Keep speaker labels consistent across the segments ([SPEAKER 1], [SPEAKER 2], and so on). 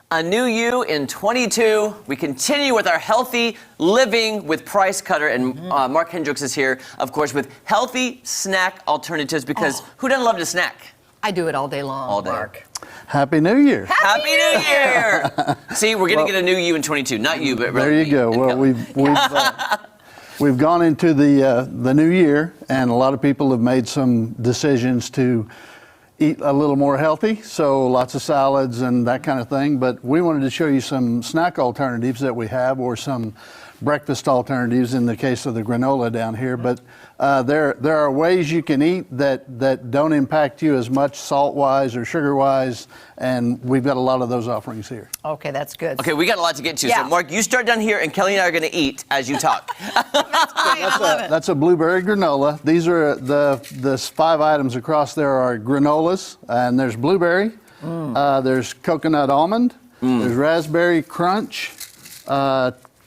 [SPEAKER 1] A new you in 22. We continue with our healthy living with Price Cutter, and Mark Hendricks is here, of course, with healthy snack alternatives, because who doesn't love to snack?
[SPEAKER 2] I do it all day long,
[SPEAKER 1] All day.
[SPEAKER 2] Mark.
[SPEAKER 3] Happy New Year.
[SPEAKER 1] Happy New Year! See, we're going to get a new you in 22. Not you, but
[SPEAKER 3] There you go. Well, we've gone into the new year, and a lot of people have made some decisions to eat a little more healthy, so lots of salads and that kind of thing. But we wanted to show you some snack alternatives that we have, or some breakfast alternatives in the case of the granola down here. But there are ways you can eat that don't impact you as much salt-wise or sugar-wise, and we've got a lot of those offerings here.
[SPEAKER 2] Okay, that's good.
[SPEAKER 1] Okay, we got a lot to get to.
[SPEAKER 2] Yeah.
[SPEAKER 1] So, Mark, you start down here, and Kelly and I are going to eat as you talk.
[SPEAKER 2] That's great. I love it.
[SPEAKER 3] That's a blueberry granola. These are the 5 items across there are granolas, and there's blueberry, there's coconut almond, there's raspberry crunch,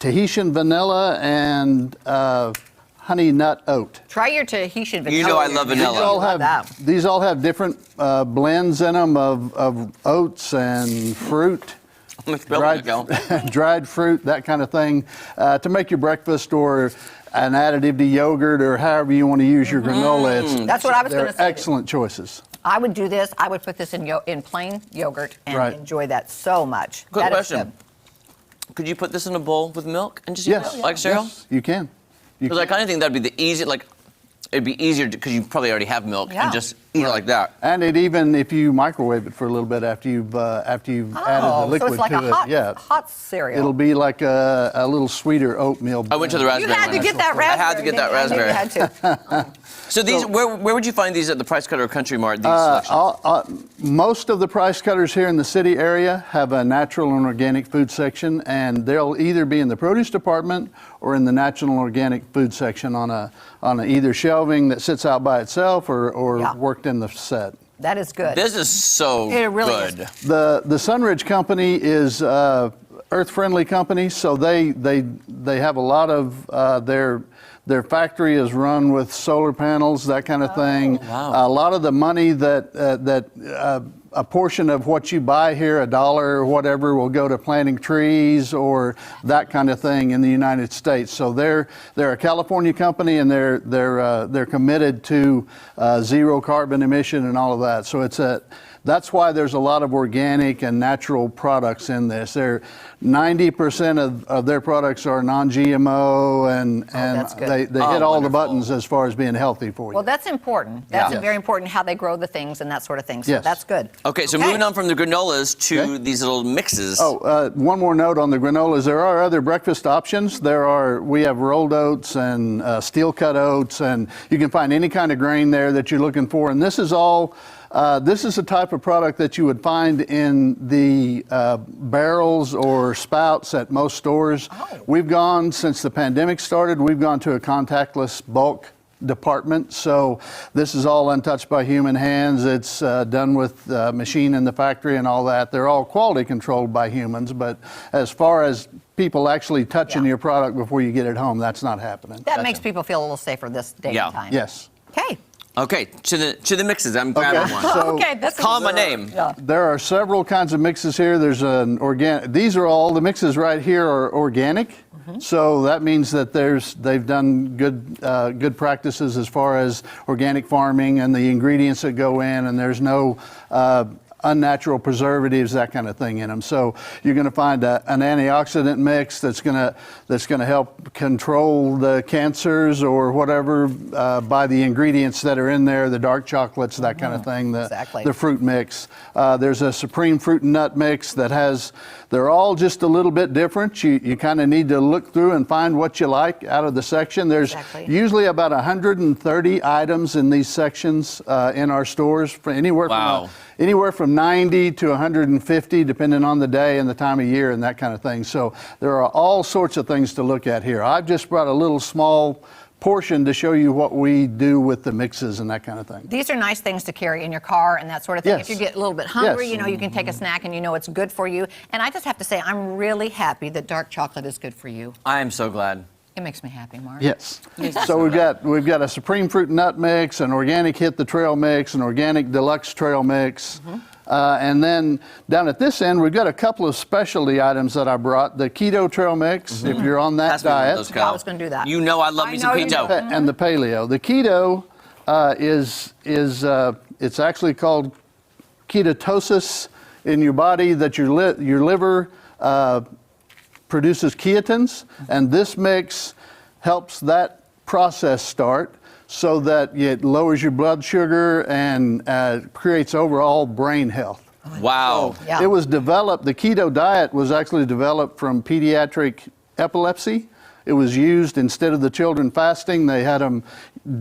[SPEAKER 3] Tahitian vanilla, and honey nut oat.
[SPEAKER 2] Try your Tahitian vanilla.
[SPEAKER 1] You know I love vanilla.
[SPEAKER 3] These all have different blends in them of oats and fruit. Dried fruit, that kind of thing, to make your breakfast or an additive to yogurt or however you want to use your granola.
[SPEAKER 2] That's what I was going to say.
[SPEAKER 3] They're excellent choices.
[SPEAKER 2] I would do this. I would put this in plain yogurt and enjoy that so much.
[SPEAKER 1] Good
[SPEAKER 2] That is
[SPEAKER 1] question.
[SPEAKER 2] good.
[SPEAKER 1] Could you put this in a bowl with milk and just eat
[SPEAKER 3] Yes,
[SPEAKER 1] it like cereal?
[SPEAKER 3] yes, you can.
[SPEAKER 1] Because I kind of think that'd be the easy, it'd be easier because you probably already have milk and just eat it like that.
[SPEAKER 3] And it even, if you microwave it for a little bit after you've added the liquid
[SPEAKER 2] so it's like
[SPEAKER 3] to
[SPEAKER 2] a hot cereal.
[SPEAKER 3] it'll be like a little sweeter oatmeal.
[SPEAKER 1] I went to the raspberry
[SPEAKER 2] You had to
[SPEAKER 1] one.
[SPEAKER 2] get that raspberry.
[SPEAKER 1] I had to get that raspberry.
[SPEAKER 2] You had to.
[SPEAKER 1] So these, where would you find these at the Price Cutter or Country Mart? These selections?
[SPEAKER 3] Most of the Price Cutters here in the city area have a natural and organic food section, and they'll either be in the produce department or in the natural and organic food section on a either shelving that sits out by itself or worked in the set.
[SPEAKER 2] That is good.
[SPEAKER 1] This is so
[SPEAKER 2] It really
[SPEAKER 1] good.
[SPEAKER 2] is.
[SPEAKER 3] The Sunridge company is earth-friendly company, so they have a lot of their factory is run with solar panels, that kind of thing.
[SPEAKER 1] Wow.
[SPEAKER 3] A lot of the money that a portion of what you buy here, $1 or whatever, will go to planting trees or that kind of thing in the United States. So they're a California company, and they're committed to zero carbon emission and all of that. So that's why there's a lot of organic and natural products in this. 90% of their products are non-GMO, and they hit all the buttons as far as being healthy for you.
[SPEAKER 2] Well, that's important. That's very important, how they grow the things and that sort of thing. So that's good.
[SPEAKER 1] Okay, so moving on from the granolas to these little mixes.
[SPEAKER 3] One more note on the granolas. There are other breakfast options. We have rolled oats and steel cut oats, and you can find any kind of grain there that you're looking for. And this is all. This is a type of product that you would find in the barrels or spouts at most stores. We've gone, since the pandemic started, we've gone to a contactless bulk department. So this is all untouched by human hands. It's done with machine in the factory and all that. They're all quality controlled by humans, but as far as people actually touching your product before you get it home, that's not happening.
[SPEAKER 2] That makes people feel a little safer this day and time.
[SPEAKER 3] Yes.
[SPEAKER 2] Okay.
[SPEAKER 1] Okay, to the mixes. I'm grabbing one.
[SPEAKER 3] So
[SPEAKER 1] call my name.
[SPEAKER 3] There are several kinds of mixes here. There's an organic. These are all the mixes right here are organic. So that means that they've done good practices as far as organic farming and the ingredients that go in, and there's no unnatural preservatives, that kind of thing in them. So you're going to find an antioxidant mix that's going to help control the cancers or whatever by the ingredients that are in there, the dark chocolates, that kind of thing, the fruit mix. There's a supreme fruit and nut mix they're all just a little bit different. You kind of need to look through and find what you like out of the section. There's usually about 130 items in these sections in our stores, for anywhere from 90 to 150, depending on the day and the time of year and that kind of thing. So there are all sorts of things to look at here. I've just brought a little small portion to show you what we do with the mixes and that kind of thing.
[SPEAKER 2] These are nice things to carry in your car and that sort of thing. If you get a little bit hungry, you know, you can take a snack and you know it's good for you. And I just have to say, I'm really happy that dark chocolate is good for you.
[SPEAKER 1] I am so glad.
[SPEAKER 2] It makes me happy, Mark.
[SPEAKER 3] Yes. So we've got a supreme fruit and nut mix, an organic hit the trail mix, an organic deluxe trail mix. And then down at this end, we've got a couple of specialty items that I brought. The Keto Trail Mix, if you're on that diet.
[SPEAKER 2] I was going to do that.
[SPEAKER 1] You know I love me some keto.
[SPEAKER 3] And the paleo. The keto it's actually called ketosis in your body, that your liver produces ketones, and this mix helps that process start so that it lowers your blood sugar and creates overall brain health.
[SPEAKER 1] Wow.
[SPEAKER 2] Yeah.
[SPEAKER 3] It was developed, the keto diet was actually developed from pediatric epilepsy. It was used instead of the children fasting. They had them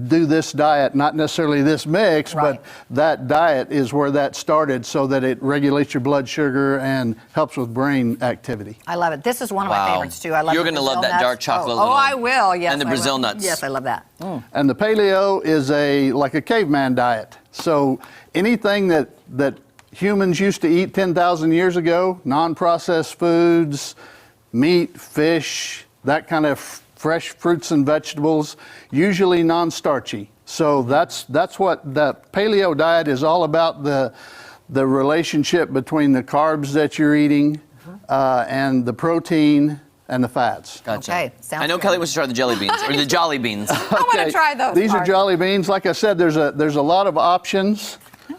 [SPEAKER 3] do this diet, not necessarily this mix,
[SPEAKER 2] Right.
[SPEAKER 3] but that diet is where that started, so that it regulates your blood sugar and helps with brain activity.
[SPEAKER 2] I love it. This is one of my favorites too. I love
[SPEAKER 1] You're
[SPEAKER 2] the
[SPEAKER 1] going to love
[SPEAKER 2] Brazil
[SPEAKER 1] that
[SPEAKER 2] nuts.
[SPEAKER 1] dark chocolate.
[SPEAKER 2] Oh, I will. Yes.
[SPEAKER 1] And the
[SPEAKER 2] I
[SPEAKER 1] Brazil
[SPEAKER 2] will.
[SPEAKER 1] nuts.
[SPEAKER 2] Yes, I love that.
[SPEAKER 3] And the paleo is like a caveman diet. So anything that humans used to eat 10,000 years ago, non-processed foods, meat, fish, that kind of fresh fruits and vegetables, usually non-starchy. So that's what the paleo diet is all about, the relationship between the carbs that you're eating and the protein and the fats.
[SPEAKER 1] Gotcha.
[SPEAKER 2] Okay, sounds
[SPEAKER 1] I know
[SPEAKER 2] good.
[SPEAKER 1] Kelly wants to try the jelly beans, or the jolly beans.
[SPEAKER 2] I want to try those.
[SPEAKER 3] These are
[SPEAKER 2] Mark.
[SPEAKER 3] jolly beans. Like I said, there's a lot of options.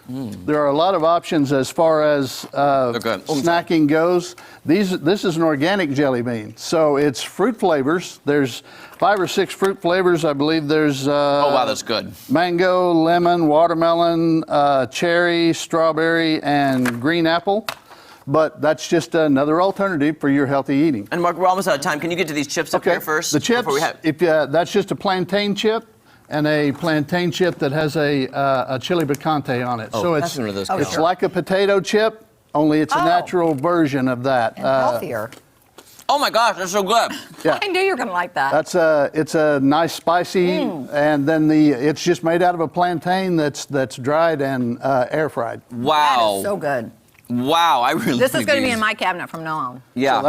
[SPEAKER 3] There are a lot of options as far as
[SPEAKER 1] good.
[SPEAKER 3] snacking goes. This is an organic jelly bean, so it's fruit flavors. There's 5 or 6 fruit flavors, I believe. There's
[SPEAKER 1] Oh, wow, that's good.
[SPEAKER 3] mango, lemon, watermelon, cherry, strawberry, and green apple. But that's just another alternative for your healthy eating.
[SPEAKER 1] And Mark, we're almost out of time. Can you get to these chips up here first?
[SPEAKER 3] The chips,
[SPEAKER 1] before we have-
[SPEAKER 3] that's just a plantain chip, and a plantain chip that has a chili picante on it.
[SPEAKER 1] Oh,
[SPEAKER 3] So
[SPEAKER 1] that's one of those good.
[SPEAKER 3] it's like a potato chip, only it's a natural version of that.
[SPEAKER 2] And healthier.
[SPEAKER 1] Oh my gosh, they're so good.
[SPEAKER 3] Yeah.
[SPEAKER 2] I knew you were going to like that.
[SPEAKER 3] It's a nice spicy, and then it's just made out of a plantain that's dried and air fried.
[SPEAKER 1] Wow.
[SPEAKER 2] That is so good.
[SPEAKER 1] Wow, I really
[SPEAKER 2] This is
[SPEAKER 1] like
[SPEAKER 2] going to be
[SPEAKER 1] these.
[SPEAKER 2] in my cabinet from now on.
[SPEAKER 1] Yeah.
[SPEAKER 3] So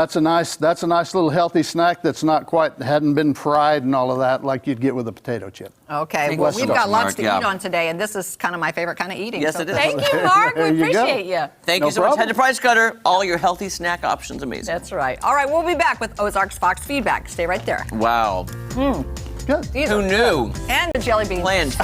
[SPEAKER 3] that's a nice little healthy snack that's hadn't been fried and all of that like you'd get with a potato chip.
[SPEAKER 2] Okay,
[SPEAKER 1] Thank
[SPEAKER 2] well,
[SPEAKER 1] you
[SPEAKER 2] we've
[SPEAKER 1] so
[SPEAKER 2] got
[SPEAKER 1] much,
[SPEAKER 2] lots to
[SPEAKER 1] Mark.
[SPEAKER 2] eat on today, and this is kind of my favorite kind of eating.
[SPEAKER 1] Yes,
[SPEAKER 2] so
[SPEAKER 1] it is.
[SPEAKER 2] Thank you, Mark. We
[SPEAKER 3] There you go.
[SPEAKER 2] appreciate you.
[SPEAKER 1] Thank
[SPEAKER 3] No
[SPEAKER 1] you so much.
[SPEAKER 3] problem.
[SPEAKER 1] Head to Price Cutter. All your healthy snack options, amazing.
[SPEAKER 2] That's right. All right, we'll be back with Ozarks Fox feedback. Stay right there.
[SPEAKER 1] Wow.
[SPEAKER 3] Good.
[SPEAKER 2] These
[SPEAKER 1] Who
[SPEAKER 2] are
[SPEAKER 1] knew?
[SPEAKER 2] good. And the jelly beans.
[SPEAKER 1] Plantain.